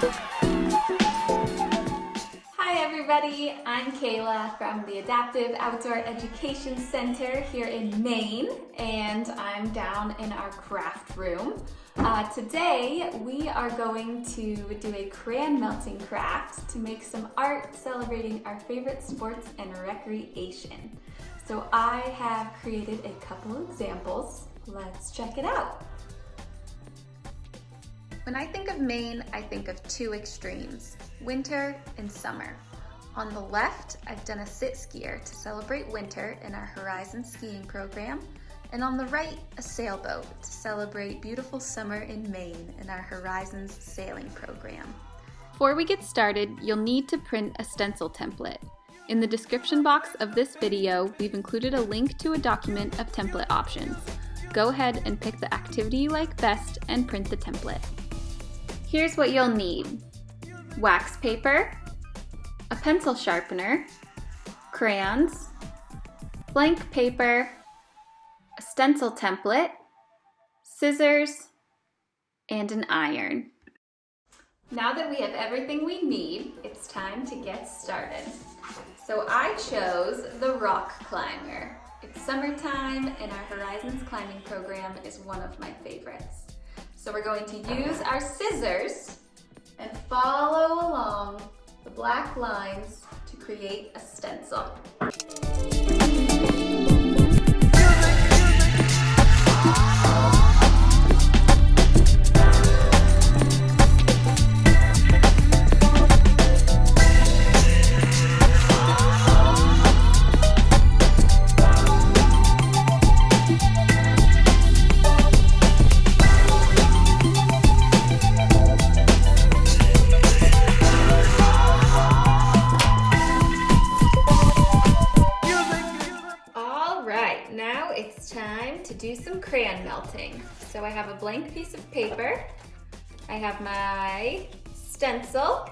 Hi everybody, I'm Kayla from the Adaptive Outdoor Education Center here in Maine, and I'm down in our craft room. Today we are going to do a crayon melting craft to make some art celebrating our favorite sports and recreation. So I have created a couple examples. Let's check it out. When I think of Maine, I think of two extremes, winter and summer. On the left, I've done a sit skier to celebrate winter in our Horizon skiing program, and on the right, a sailboat to celebrate beautiful summer in Maine in our Horizons sailing program. Before we get started, you'll need to print a stencil template. In the description box of this video, we've included a link to a document of template options. Go ahead and pick the activity you like best and print the template. Here's what you'll need: wax paper, a pencil sharpener, crayons, blank paper, a stencil template, scissors, and an iron. Now that we have everything we need, it's time to get started. So I chose the rock climber. It's summertime and our Horizons climbing program is one of my favorites. So we're going to use our scissors and follow along the black lines to create a stencil. Now it's time to do some crayon melting. So I have a blank piece of paper, I have my stencil,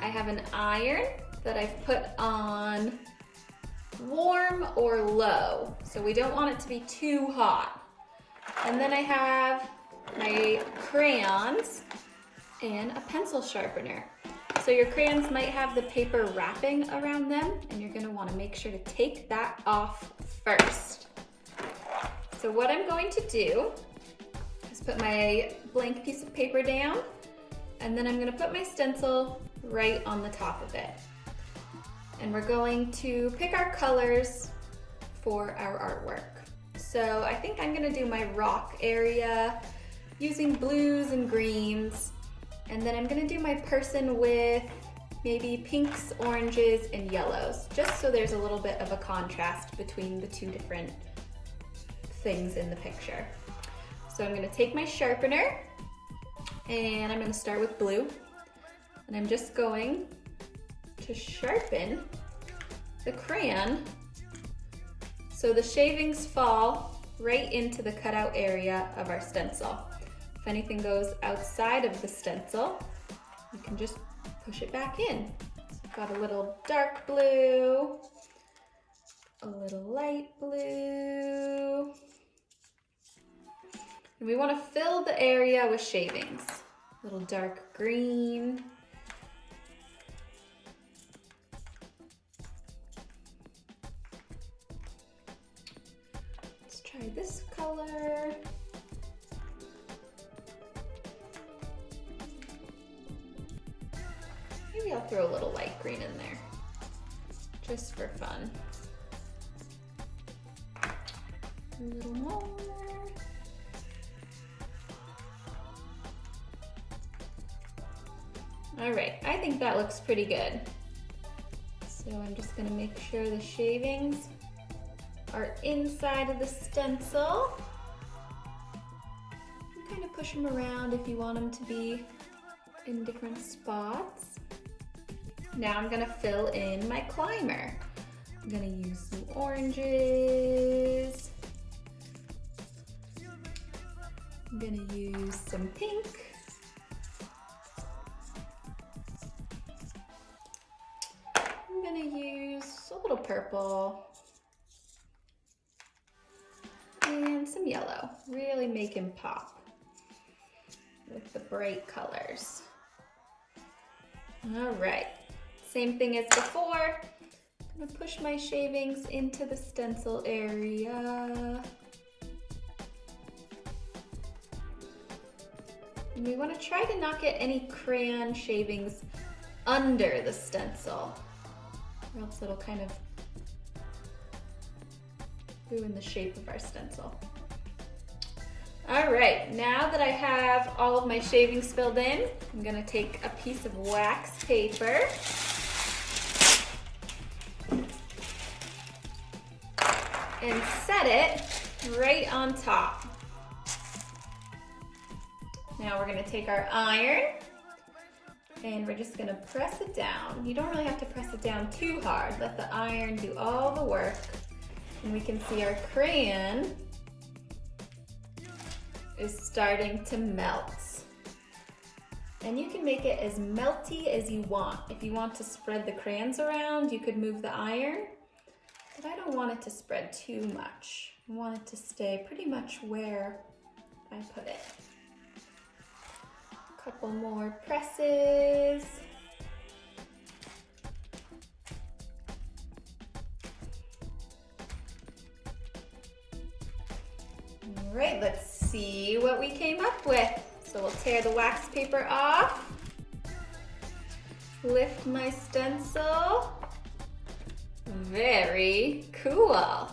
I have an iron that I've put on warm or low, so we don't want it to be too hot. And then I have my crayons and a pencil sharpener. So your crayons might have the paper wrapping around them, and you're gonna wanna make sure to take that off first. So what I'm going to do is put my blank piece of paper down, and then I'm gonna put my stencil right on the top of it. And we're going to pick our colors for our artwork. So I think I'm gonna do my rock area using blues and greens. And then I'm gonna do my person with maybe pinks, oranges, and yellows, just so there's a little bit of a contrast between the two different things in the picture. So I'm gonna take my sharpener, and I'm gonna start with blue, and I'm just going to sharpen the crayon so the shavings fall right into the cutout area of our stencil. If anything goes outside of the stencil, you can just push it back in. So I've got a little dark blue, a little light blue, and we want to fill the area with shavings. A little dark green, let's try this color. Maybe I'll throw a little light green in there, just for fun. A little more. All right, I think that looks pretty good. So I'm just gonna make sure the shavings are inside of the stencil. You kind of push them around if you want them to be in different spots. Now I'm gonna fill in my climber. I'm gonna use some oranges. I'm gonna use some pink. I'm gonna use a little purple and some yellow. Really make him pop with the bright colors. All right, same thing as before. I'm gonna push my shavings into the stencil area. And we want to try to not get any crayon shavings under the stencil, or else it'll kind of ruin the shape of our stencil. All right, now that I have all of my shavings filled in, I'm gonna take a piece of wax paper and set it right on top. Now we're gonna take our iron and we're just gonna press it down. You don't really have to press it down too hard. Let the iron do all the work. And we can see our crayon is starting to melt. And you can make it as melty as you want. If you want to spread the crayons around, you could move the iron, but I don't want it to spread too much. I want it to stay pretty much where I put it. A couple more presses. All right, let's see what we came up with. So we'll tear the wax paper off, lift my stencil. Very cool.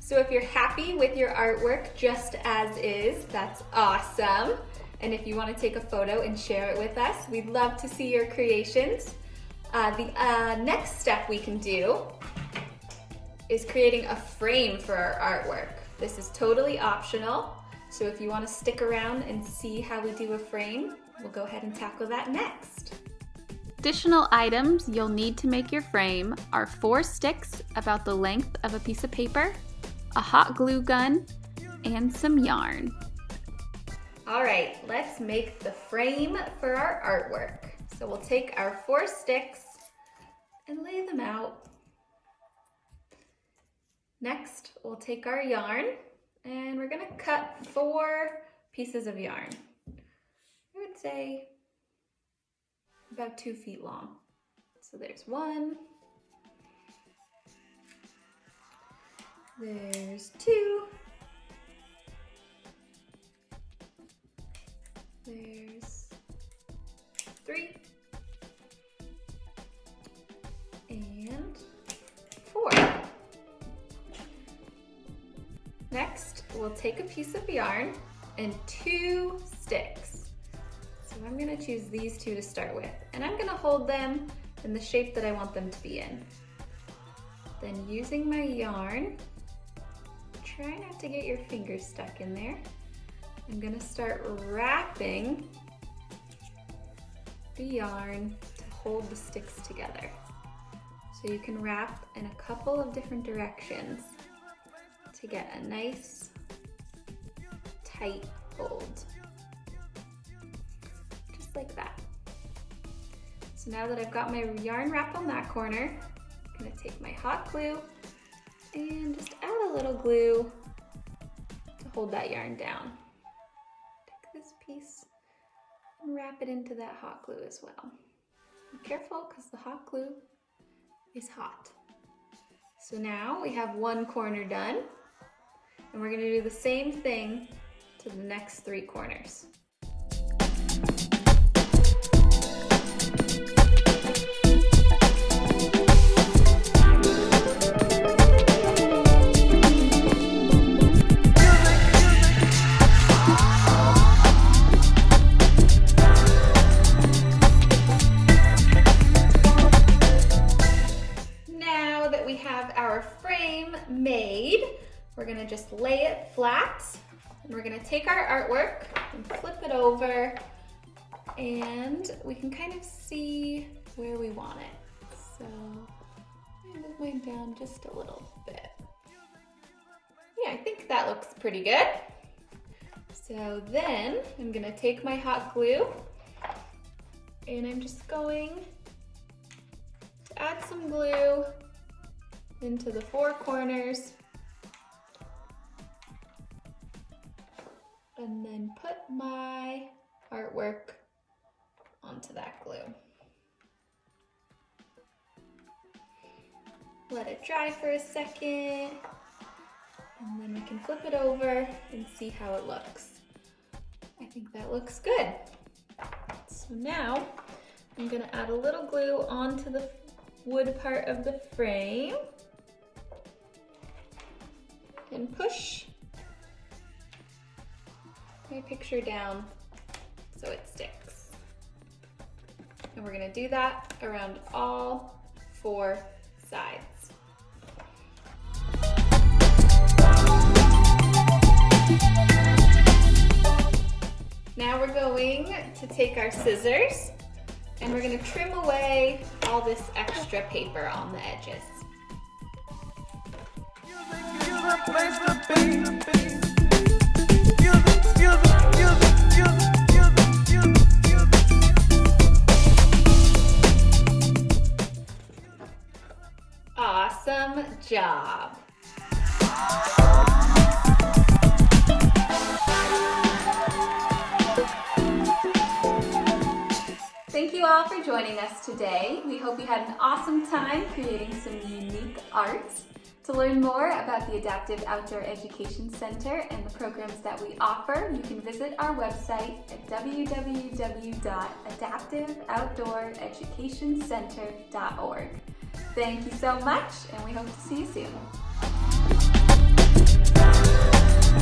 So if you're happy with your artwork just as is, that's awesome. And if you want to take a photo and share it with us, we'd love to see your creations. The next step we can do is creating a frame for our artwork. This is totally optional, so if you want to stick around and see how we do a frame, we'll go ahead and tackle that next. Additional items you'll need to make your frame are 4 sticks about the length of a piece of paper, a hot glue gun, and some yarn. All right, let's make the frame for our artwork. So we'll take our 4 sticks and lay them out. Next, we'll take our yarn and we're gonna cut 4 pieces of yarn. I would say about 2 feet long. So there's 1, there's 2, there's 3, and 4. Next, we'll take a piece of yarn and 2 sticks. So I'm gonna choose these 2 to start with, and I'm gonna hold them in the shape that I want them to be in. Then using my yarn, try not to get your fingers stuck in there. I'm gonna start wrapping the yarn to hold the sticks together. So you can wrap in a couple of different directions to get a nice tight hold. Just like that. So now that I've got my yarn wrapped on that corner, I'm gonna take my hot glue and just add a little glue to hold that yarn down. Take this piece and wrap it into that hot glue as well. Be careful because the hot glue is hot. So now we have 1 corner done, and we're gonna do the same thing to the next 3 corners. Now that we have our frame made, we're gonna just lay it flat, and we're gonna take our artwork and flip it over, and we can kind of see where we want it. So I'm gonna move mine down just a little bit. Yeah, I think that looks pretty good. So then I'm gonna take my hot glue, and I'm just going to add some glue into the 4 corners, and then put my artwork onto that glue. Let it dry for a second, and then we can flip it over and see how it looks. I think that looks good. So now I'm gonna add a little glue onto the wood part of the frame and push my picture down so it sticks. And we're gonna do that around all 4 sides. Now we're going to take our scissors and we're going to trim away all this extra paper on the edges. Awesome job! Thank you all for joining us today. We hope you had an awesome time creating some unique art. To learn more about the Adaptive Outdoor Education Center and the programs that we offer, you can visit our website at www.adaptiveoutdooreducationcenter.org. Thank you so much, and we hope to see you soon.